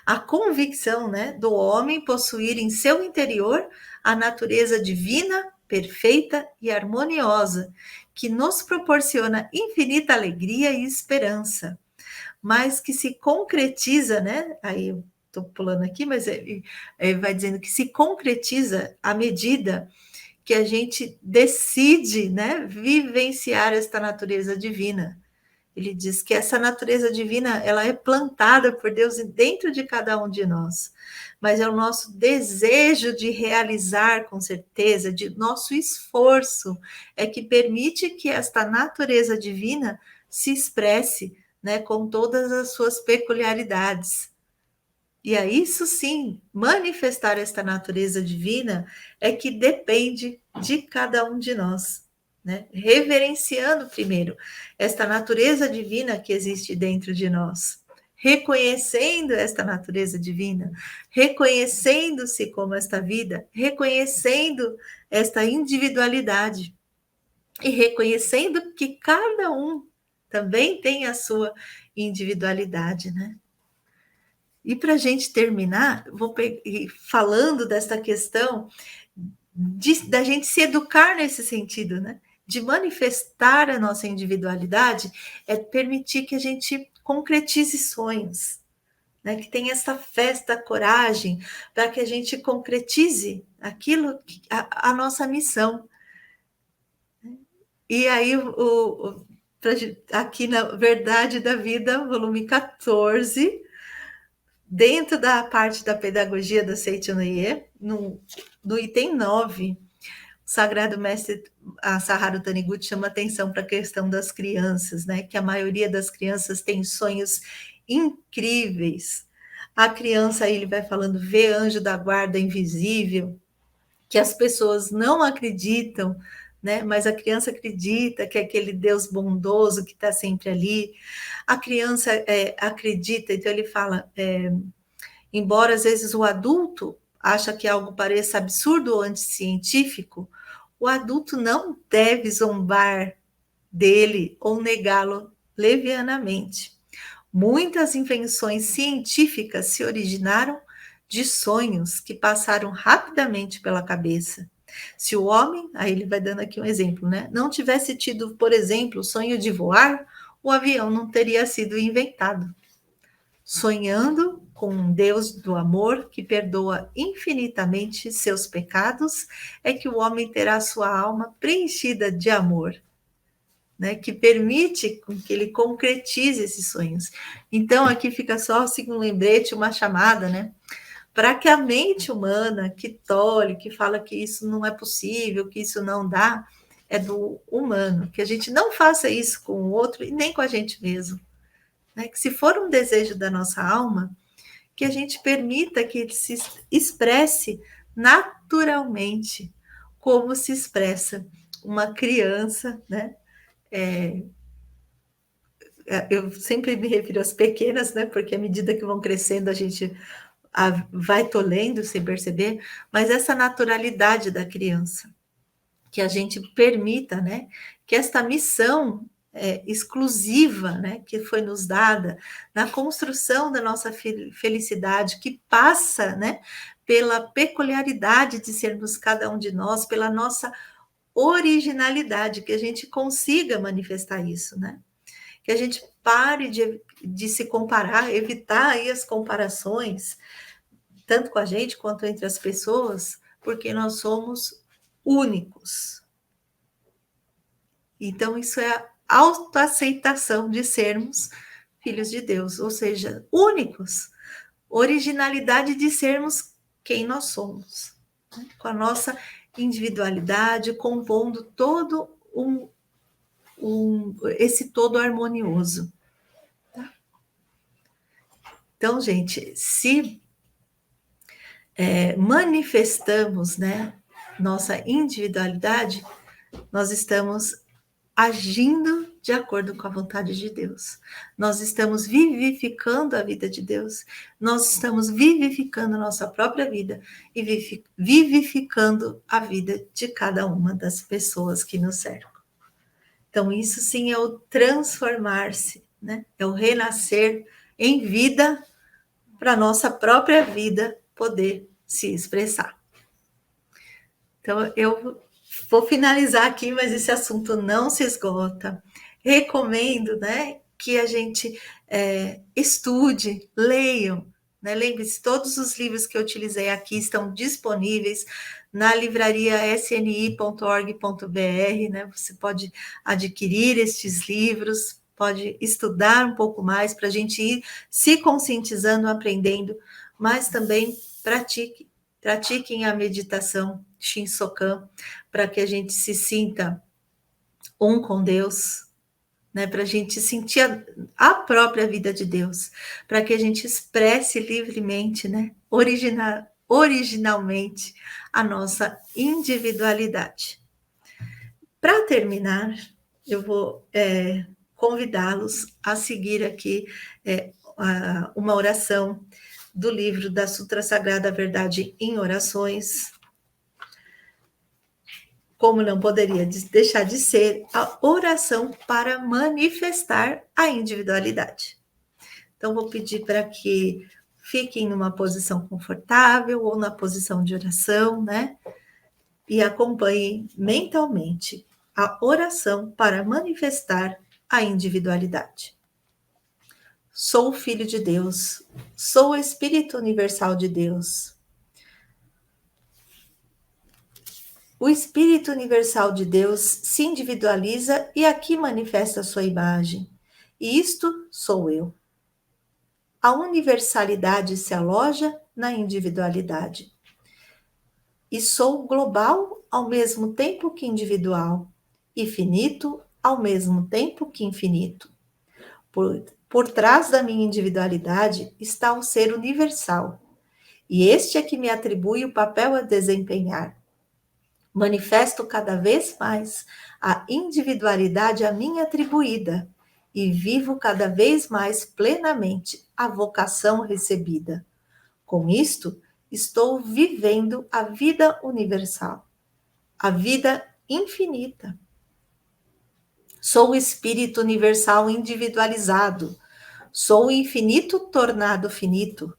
A convicção, né, do homem possuir em seu interior a natureza divina, perfeita e harmoniosa, que nos proporciona infinita alegria e esperança, mas que se concretiza, né? Aí eu estou pulando aqui, mas vai dizendo que se concretiza à medida que a gente decide, né, vivenciar esta natureza divina. Ele diz que essa natureza divina, ela é plantada por Deus dentro de cada um de nós, mas é o nosso desejo de realizar com certeza, de nosso esforço, é que permite que esta natureza divina se expresse, né, com todas as suas peculiaridades. E aí, isso sim, manifestar esta natureza divina é que depende de cada um de nós, né? Reverenciando primeiro esta natureza divina que existe dentro de nós, reconhecendo esta natureza divina, reconhecendo-se como esta vida, reconhecendo esta individualidade e reconhecendo que cada um também tem a sua individualidade, né? E para a gente terminar, falando dessa questão da gente se educar nesse sentido, né? De manifestar a nossa individualidade, é permitir que a gente concretize sonhos, né? Que tenha essa festa, coragem, para que a gente concretize aquilo, a nossa missão. E aí, aqui na Verdade da Vida, volume 14, dentro da parte da pedagogia da Seitinoye, no item 9, o Sagrado Mestre Saharu Taniguchi chama atenção para a questão das crianças, né? Que a maioria das crianças tem sonhos incríveis. A criança, aí ele vai falando, vê anjo da guarda invisível, que as pessoas não acreditam, né? Mas a criança acredita que é aquele Deus bondoso que está sempre ali. A criança acredita, então ele fala, embora às vezes o adulto acha que algo pareça absurdo ou anticientífico, o adulto não deve zombar dele ou negá-lo levianamente. Muitas invenções científicas se originaram de sonhos que passaram rapidamente pela cabeça. Se o homem, aí ele vai dando aqui um exemplo, né, não tivesse tido, por exemplo, o sonho de voar, o avião não teria sido inventado. Sonhando com um Deus do amor que perdoa infinitamente seus pecados, é que o homem terá sua alma preenchida de amor, né, que permite que ele concretize esses sonhos. Então, aqui fica só assim um lembrete, uma chamada, né, para que a mente humana que tolhe, que fala que isso não é possível, que isso não dá, é do humano, que a gente não faça isso com o outro e nem com a gente mesmo. Né? Que se for um desejo da nossa alma, que a gente permita que ele se expresse naturalmente, como se expressa uma criança, né? Eu sempre me refiro às pequenas, né? Porque à medida que vão crescendo, a gente vai tolhendo sem perceber, mas essa naturalidade da criança, que a gente permita, né? Que esta missão exclusiva, né, que foi nos dada na construção da nossa felicidade, que passa, né, pela peculiaridade de sermos cada um de nós, pela nossa originalidade, que a gente consiga manifestar isso, né? Que a gente pare de se comparar, evitar aí as comparações, tanto com a gente quanto entre as pessoas, porque nós somos únicos. Então, isso é a autoaceitação de sermos filhos de Deus, ou seja, únicos. Originalidade de sermos quem nós somos, né? Com a nossa individualidade, compondo todo esse todo harmonioso. Tá? Então, gente, se manifestamos, né, nossa individualidade, nós estamos agindo de acordo com a vontade de Deus. Nós estamos vivificando a vida de Deus. Nós estamos vivificando a nossa própria vida e vivificando a vida de cada uma das pessoas que nos cercam. Então, isso sim é o transformar-se, né? É o renascer em vida para a nossa própria vida poder se expressar. Então, eu vou finalizar aqui, mas esse assunto não se esgota. Recomendo, né, que a gente estude, leiam. Né? Lembre-se, todos os livros que eu utilizei aqui estão disponíveis na livraria sni.org.br. Né? Você pode adquirir estes livros, pode estudar um pouco mais para a gente ir se conscientizando, aprendendo, mas também pratiquem a meditação Shinsokan, para que a gente se sinta um com Deus, né? Para a gente sentir a própria vida de Deus, para que a gente expresse livremente, né? Originalmente, a nossa individualidade. Para terminar, eu vou convidá-los a seguir aqui uma oração do livro da Sutra Sagrada Verdade em Orações, como não poderia deixar de ser a oração para manifestar a individualidade. Então, vou pedir para que fiquem numa posição confortável ou na posição de oração, né? E acompanhem mentalmente a oração para manifestar a individualidade. Sou filho de Deus, sou o Espírito Universal de Deus. O Espírito Universal de Deus se individualiza e aqui manifesta a sua imagem. E isto sou eu. A universalidade se aloja na individualidade. E sou global ao mesmo tempo que individual, e finito ao mesmo tempo que infinito. Por trás da minha individualidade está o ser universal, e este é que me atribui o papel a desempenhar. Manifesto cada vez mais a individualidade a mim atribuída, e vivo cada vez mais plenamente a vocação recebida. Com isto, estou vivendo a vida universal, a vida infinita. Sou o Espírito Universal individualizado, sou o infinito tornado finito.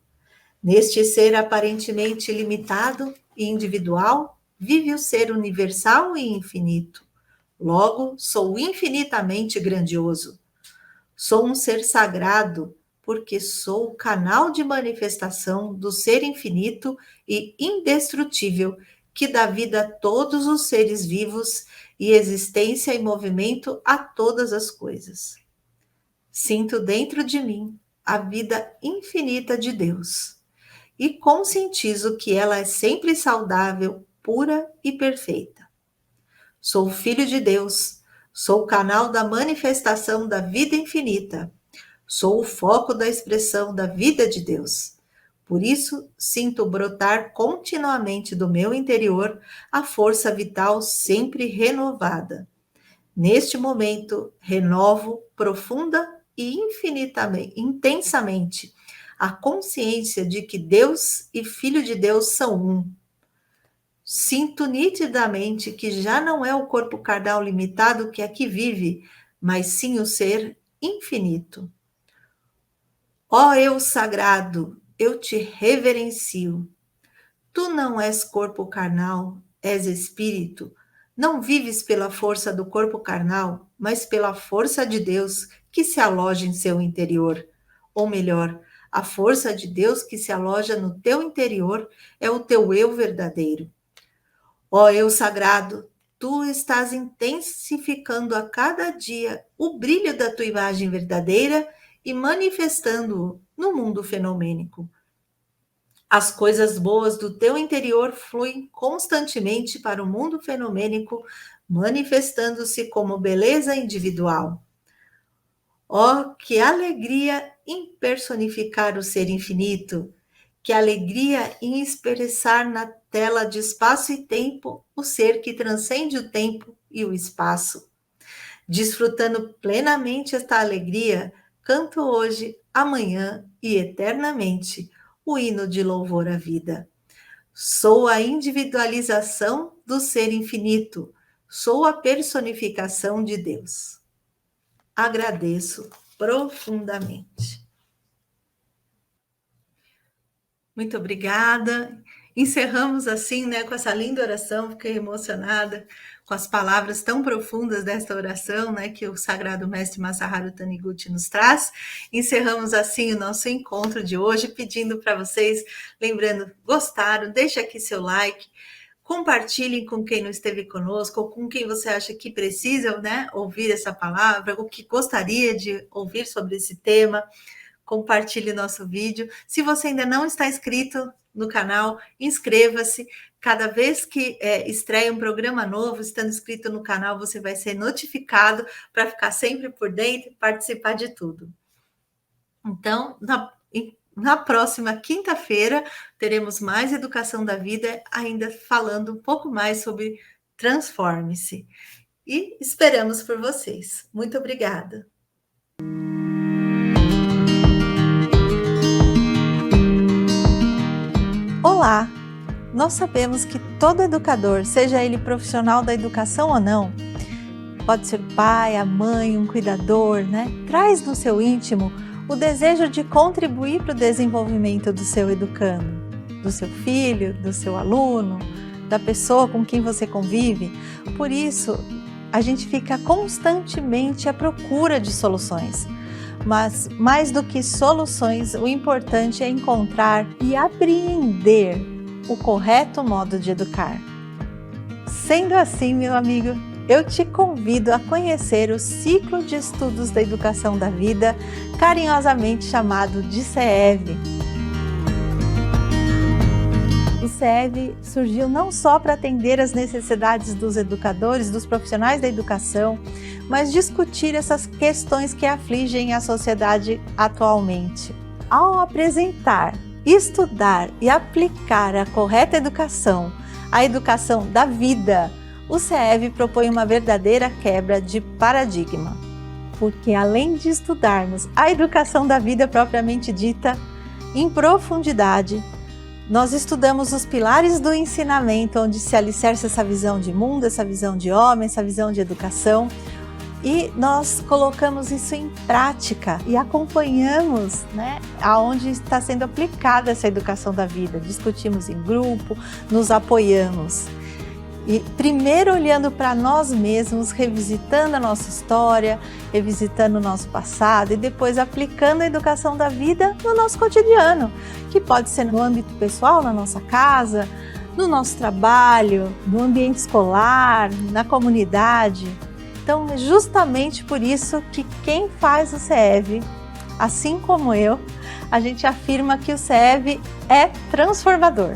Neste ser aparentemente limitado e individual, vive o ser universal e infinito. Logo, sou infinitamente grandioso. Sou um ser sagrado, porque sou o canal de manifestação do ser infinito e indestrutível, que dá vida a todos os seres vivos e existência e movimento a todas as coisas. Sinto dentro de mim a vida infinita de Deus e conscientizo que ela é sempre saudável, pura e perfeita. Sou filho de Deus, sou o canal da manifestação da vida infinita. Sou o foco da expressão da vida de Deus. Por isso, sinto brotar continuamente do meu interior a força vital sempre renovada. Neste momento, renovo profunda e infinitamente, intensamente, a consciência de que Deus e Filho de Deus são um. Sinto nitidamente que já não é o corpo carnal limitado que aqui vive, mas sim o ser infinito. Ó eu sagrado, eu te reverencio. Tu não és corpo carnal, és espírito. Não vives pela força do corpo carnal, mas pela força de Deus que se aloja em seu interior. Ou melhor, a força de Deus que se aloja no teu interior é o teu eu verdadeiro. Ó eu sagrado, tu estás intensificando a cada dia o brilho da tua imagem verdadeira e manifestando-o no mundo fenomênico. As coisas boas do teu interior fluem constantemente para o mundo fenomênico, manifestando-se como beleza individual. Oh, que alegria em personificar o ser infinito! Que alegria em expressar na tela de espaço e tempo o ser que transcende o tempo e o espaço. Desfrutando plenamente esta alegria, canto hoje, amanhã e eternamente o hino de louvor à vida. Sou a individualização do ser infinito, sou a personificação de Deus. Agradeço profundamente. Muito obrigada. Encerramos assim, né, com essa linda oração, fiquei emocionada com as palavras tão profundas desta oração, né, que o Sagrado Mestre Masaharu Taniguchi nos traz. Encerramos assim o nosso encontro de hoje, pedindo para vocês, lembrando, gostaram, deixe aqui seu like, compartilhem com quem não esteve conosco, ou com quem você acha que precisa, né, ouvir essa palavra, ou que gostaria de ouvir sobre esse tema. compartilhe nosso vídeo. Se você ainda não está inscrito no canal, inscreva-se. Cada vez que estreia um programa novo, estando inscrito no canal, você vai ser notificado para ficar sempre por dentro e participar de tudo. Então, na próxima quinta-feira, teremos mais Educação da Vida, ainda falando um pouco mais sobre Transforme-se. E esperamos por vocês. Muito obrigada. Olá! Nós sabemos que todo educador, seja ele profissional da educação ou não, pode ser o pai, a mãe, um cuidador, né? Traz no seu íntimo o desejo de contribuir para o desenvolvimento do seu educando, do seu filho, do seu aluno, da pessoa com quem você convive. Por isso, a gente fica constantemente à procura de soluções. Mas, mais do que soluções, o importante é encontrar e apreender o correto modo de educar. Sendo assim, meu amigo, eu te convido a conhecer o ciclo de estudos da educação da vida, carinhosamente chamado de CEV. O CEV surgiu não só para atender as necessidades dos educadores, dos profissionais da educação, mas discutir essas questões que afligem a sociedade atualmente. Ao apresentar, estudar e aplicar a correta educação, a educação da vida, o CEV propõe uma verdadeira quebra de paradigma. Porque além de estudarmos a educação da vida propriamente dita, em profundidade, nós estudamos os pilares do ensinamento, onde se alicerça essa visão de mundo, essa visão de homem, essa visão de educação, e nós colocamos isso em prática e acompanhamos, né, aonde está sendo aplicada essa educação da vida. Discutimos em grupo, nos apoiamos. E primeiro olhando para nós mesmos, revisitando a nossa história, revisitando o nosso passado e depois aplicando a educação da vida no nosso cotidiano, que pode ser no âmbito pessoal, na nossa casa, no nosso trabalho, no ambiente escolar, na comunidade. Então, é justamente por isso que quem faz o CEV, assim como eu, a gente afirma que o CEV é transformador.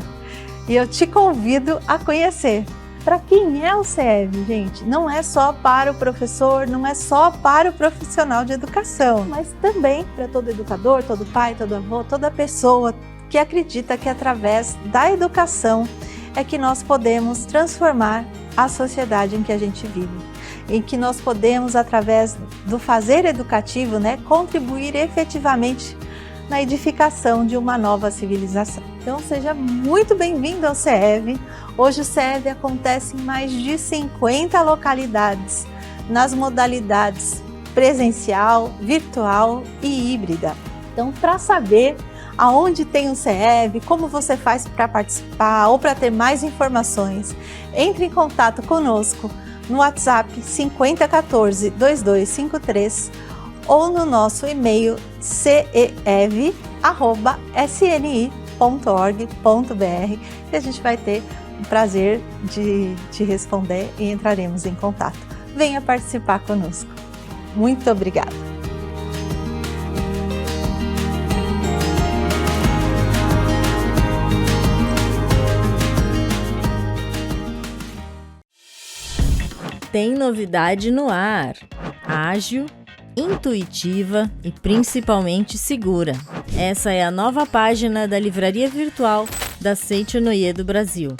E eu te convido a conhecer. Para quem é o CEV, gente? Não é só para o professor, não é só para o profissional de educação, mas também para todo educador, todo pai, todo avô, toda pessoa que acredita que através da educação é que nós podemos transformar a sociedade em que a gente vive. Em que nós podemos, através do fazer educativo, né, contribuir efetivamente na edificação de uma nova civilização. Então, seja muito bem-vindo ao CEV. Hoje o CEV acontece em mais de 50 localidades, nas modalidades presencial, virtual e híbrida. Então, para saber aonde tem o CEV, como você faz para participar ou para ter mais informações, entre em contato conosco no WhatsApp 5014-2253 ou no nosso e-mail cev@sni.org.br, que a gente vai ter o prazer de te responder e entraremos em contato. Venha participar conosco. Muito obrigada! Tem novidade no ar. Ágil, intuitiva e principalmente segura. Essa é a nova página da livraria virtual da Seicho-no-ie do Brasil.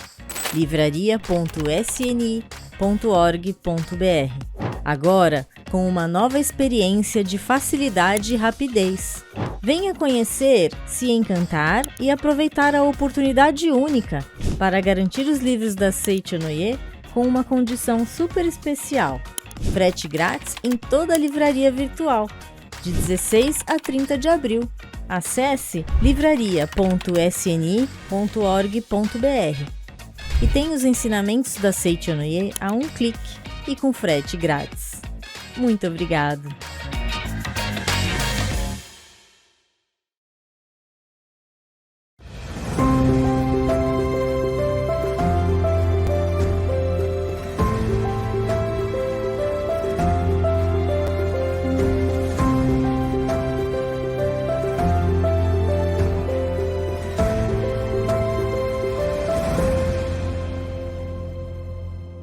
livraria.sni.org.br. Agora, com uma nova experiência de facilidade e rapidez. Venha conhecer, se encantar e aproveitar a oportunidade única para garantir os livros da Seicho-no-ie com uma condição super especial. Frete grátis em toda a livraria virtual, de 16 a 30 de abril. Acesse livraria.sni.org.br e tem os ensinamentos da Seicho-no-ie a um clique e com frete grátis. Muito obrigado!